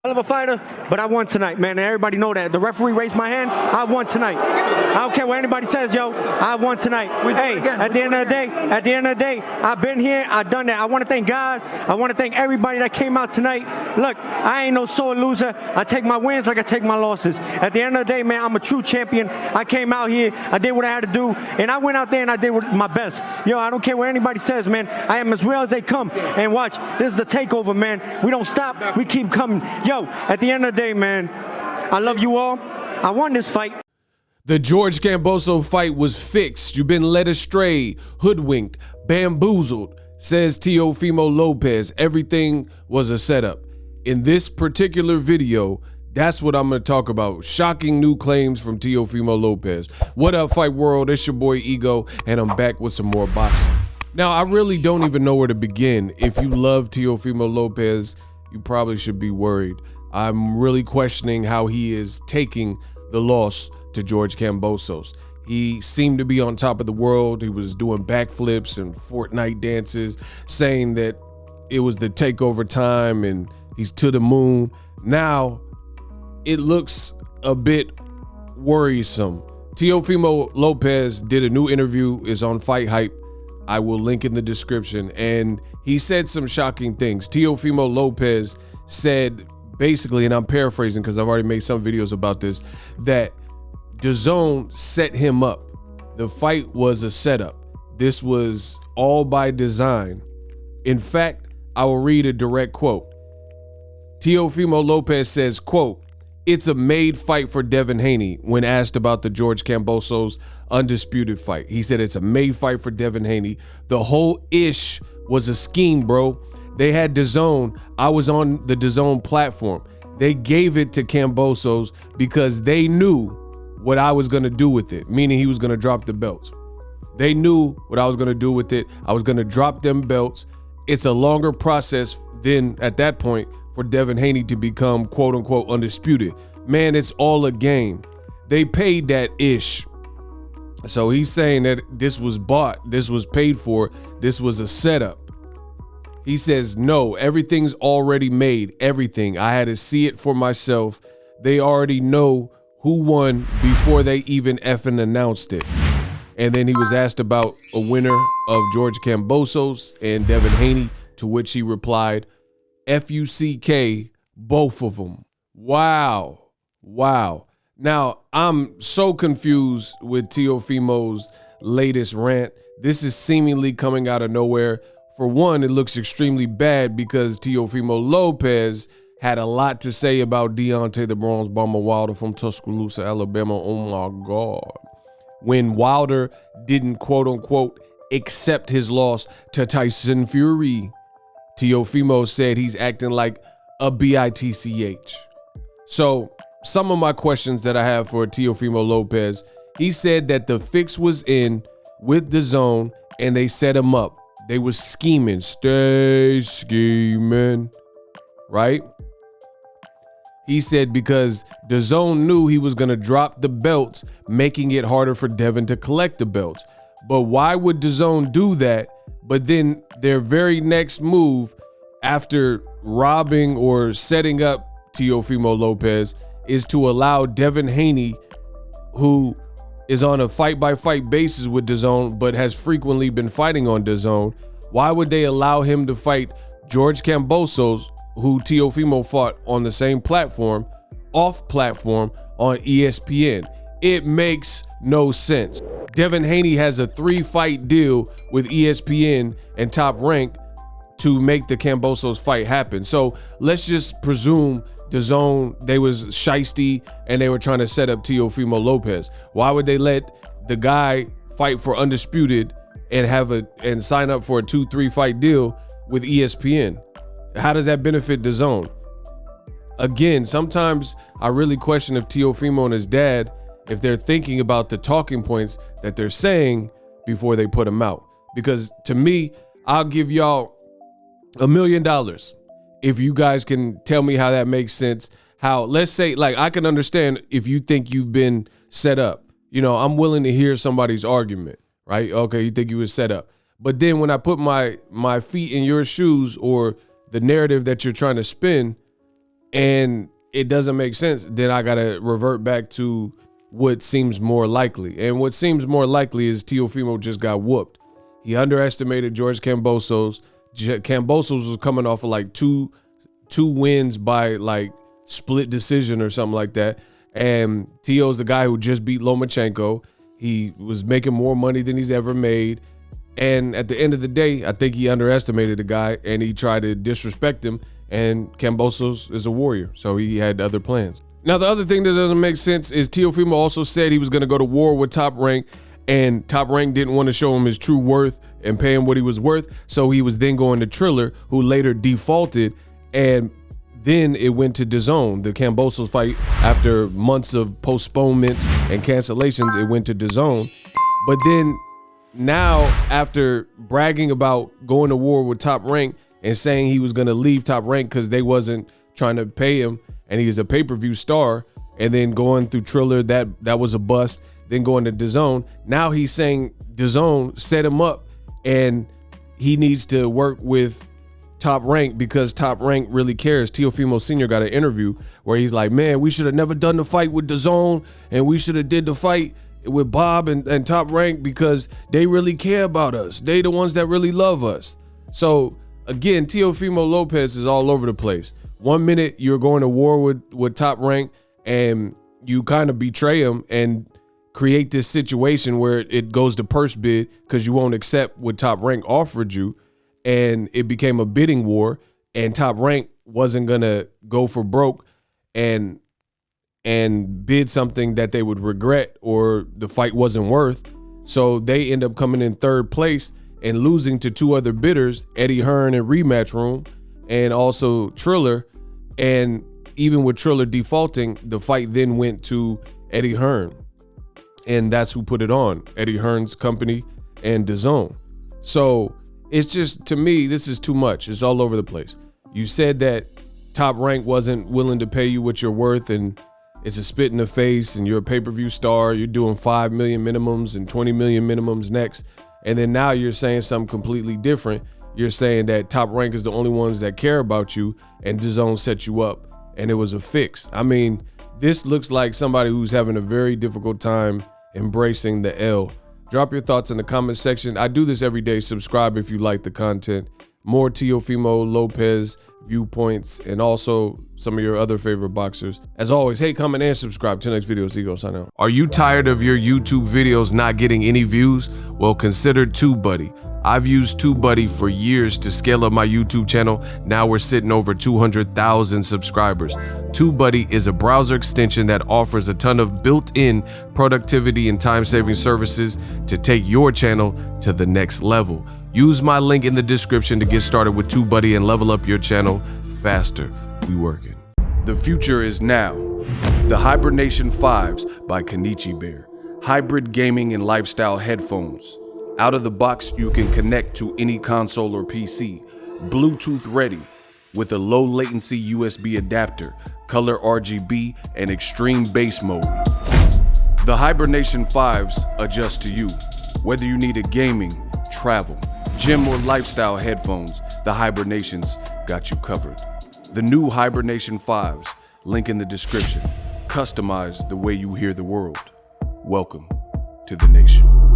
Hell of a fighter, but I won tonight, man. And everybody know that. The referee raised my hand. I won tonight. I don't care what anybody says, yo. I won tonight. Hey, at the end of the day, I've been here. I've done that. I want to thank God. I want to thank everybody that came out tonight. Look, I ain't no sore loser. I take my wins like I take my losses. At the end of the day, man, I'm a true champion. I came out here. I did what I had to do, and I went out there and I did my best. Yo, I don't care what anybody says, man. I am as real as they come. And watch, this is the takeover, man. We don't stop. We keep coming. Yo, at the end of the day, man, I love you all. I won this fight. The George Kambosos fight was fixed. You've been led astray, hoodwinked, bamboozled, says Teofimo Lopez. Everything was a setup. In this particular video, that's what I'm going to talk about. Shocking new claims from Teofimo Lopez. What up, Fight World? It's your boy Ego, and I'm back with some more boxing. Now, I really don't even know where to begin. If you love Teofimo Lopez, you probably should be worried. I'm really questioning how he is taking the loss to George Kambosos. He seemed to be on top of the world. He was doing backflips and Fortnite dances, saying that it was the takeover time and he's to the moon. Now, it looks a bit worrisome. Teofimo Lopez did a new interview, is on Fight Hype. I will link in the description. And he said some shocking things. Teofimo Lopez said, basically, and I'm paraphrasing because I've already made some videos about this, that DAZN set him up. The fight was a setup. This was all by design. In fact, I will read a direct quote. Teofimo Lopez says, quote, "It's a made fight for Devin Haney." When asked about the George Kambosos undisputed fight, he said it's a made fight for Devin Haney. The whole ish was a scheme, bro. They had DAZN. I was on the DAZN platform. They gave it to Kambosos because they knew what I was going to do with it, meaning he was going to drop the belts. They knew what I was going to do with it. I was going to drop them belts. It's a longer process than, at that point, for Devin Haney to become quote unquote undisputed. Man, it's all a game. They paid that ish. So he's saying that this was bought, this was paid for, this was a setup. He says, no, everything's already made, everything. I had to see it for myself. They already know who won before they even effing announced it. And then he was asked about a winner of George Kambosos and Devin Haney, to which he replied, FUCK, both of them. Wow. Wow. Now, I'm so confused with Teofimo's latest rant. This is seemingly coming out of nowhere. For one, it looks extremely bad because Teofimo Lopez had a lot to say about Deontay the Bronze Bomber Wilder from Tuscaloosa, Alabama. Oh my God. When Wilder didn't quote unquote accept his loss to Tyson Fury, Teofimo said he's acting like a bitch. So some of my questions that I have for Teofimo Lopez, he said that the fix was in with DAZN and they set him up. They was scheming, stay scheming, right? He said because DAZN knew he was gonna drop the belts, making it harder for Devin to collect the belts. But why would DAZN do that? But then their very next move after robbing or setting up Teofimo Lopez is to allow Devin Haney, who is on a fight-by-fight basis with DAZN, but has frequently been fighting on DAZN. Why would they allow him to fight George Kambosos, who Teofimo fought on the same platform, off platform on ESPN? It makes no sense. Devin Haney has a 3-fight deal with ESPN and Top Rank to make the Kambosos fight happen. So let's just presume DAZN, they was shiesty and they were trying to set up Teofimo Lopez. Why would they let the guy fight for undisputed and sign up for a 2-3 fight deal with ESPN? How does that benefit DAZN? Again, sometimes I really question if Teofimo and his dad, if they're thinking about the talking points that they're saying before they put them out. Because to me, I'll give y'all $1 million if you guys can tell me how that makes sense. How, let's say, like, I can understand if you think you've been set up. You know, I'm willing to hear somebody's argument, right? Okay, you think you was set up. But then when I put my feet in your shoes, or the narrative that you're trying to spin, and it doesn't make sense, then I gotta revert back to what seems more likely. And what seems more likely is Teofimo just got whooped. He underestimated George Kambosos. Kambosos was coming off of like two wins by like split decision or something like that. And Teo's the guy who just beat Lomachenko. He was making more money than he's ever made. And at the end of the day, I think he underestimated the guy and he tried to disrespect him. And Kambosos is a warrior, so he had other plans. Now, the other thing that doesn't make sense is Teofimo also said he was going to go to war with Top Rank, and Top Rank didn't want to show him his true worth and pay him what he was worth. So he was then going to Triller, who later defaulted, and then it went to DAZN. The Kambosos fight, after months of postponements and cancellations, it went to DAZN. But then now, after bragging about going to war with Top Rank and saying he was going to leave Top Rank because they wasn't trying to pay him, and he's a pay-per-view star, and then going through Triller, that was a bust, then going to DAZN. Now he's saying DAZN set him up and he needs to work with Top Rank because Top Rank really cares. Teofimo Sr. got an interview where he's like, man, we should have never done the fight with DAZN, and we should have did the fight with Bob and Top Rank because they really care about us. They the ones that really love us. So again, Teofimo Lopez is all over the place. 1 minute you're going to war with Top Rank and you kind of betray him and create this situation where it goes to purse bid because you won't accept what Top Rank offered you, and it became a bidding war, and Top Rank wasn't gonna go for broke and bid something that they would regret or the fight wasn't worth. So they end up coming in third place and losing to two other bidders, Eddie Hearn and Rematch Room, and also Triller. And even with Triller defaulting, the fight then went to Eddie Hearn, and that's who put it on, Eddie Hearn's company and DAZN. So it's just, to me, this is too much. It's all over the place. You said that Top Rank wasn't willing to pay you what you're worth, and it's a spit in the face, and you're a pay-per-view star. You're doing 5 million minimums and 20 million minimums next. And then now you're saying something completely different. You're saying that Top Rank is the only ones that care about you, and DAZN set you up, and it was a fix. I mean, this looks like somebody who's having a very difficult time embracing the L. Drop your thoughts in the comment section. I do this every day. Subscribe if you like the content. More Teofimo Lopez viewpoints and also some of your other favorite boxers. As always, hey, comment and subscribe. Till next video, Zego, sign out. Are you tired of your YouTube videos not getting any views? Well, consider TubeBuddy. I've used TubeBuddy for years to scale up my YouTube channel. Now we're sitting over 200,000 subscribers. TubeBuddy is a browser extension that offers a ton of built-in productivity and time-saving services to take your channel to the next level. Use my link in the description to get started with TubeBuddy and level up your channel faster. We working. The future is now. The Hibernation 5s by Kenichi Bear. Hybrid gaming and lifestyle headphones. Out of the box, you can connect to any console or PC. Bluetooth ready with a low latency USB adapter, color RGB, and extreme bass mode. The Hibernation 5s adjust to you. Whether you need a gaming, travel, gym, or lifestyle headphones, the Hibernations got you covered. The new Hibernation 5s, link in the description. Customize the way you hear the world. Welcome to the nation.